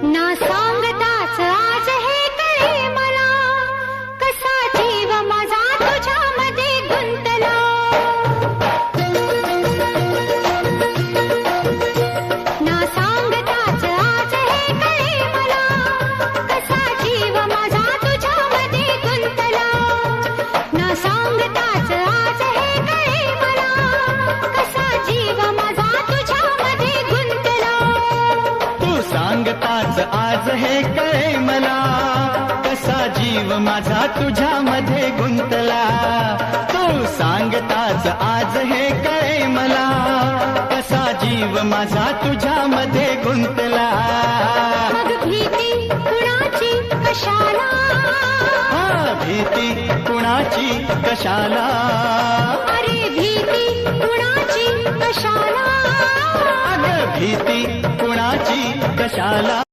ना सांगताच आज हे कळे मला, कसा जीव माझा तुझ्यामध्ये गुंतला. ना सांगताच आज हे कळे मला, कसा जीव माझा तुझ्यामध्ये गुंतला. ना सांगताच आज हे कळे मला, कसा जीव माझा तुझ्यामध्ये गुंतला. तू सांगताच आज हे कळे मला, कसा जीव माझा तुझ्यामध्ये गुंतला. तू सांगताच आज हे कळे मला, कसा जीव माझा तुझ्यामध्ये गुंतला. मग भीती कुणाची कशाला, भीती कुणाची कशाला. अरे भीती कुणाची कशाला. अगं भीती कुणाची कशाला.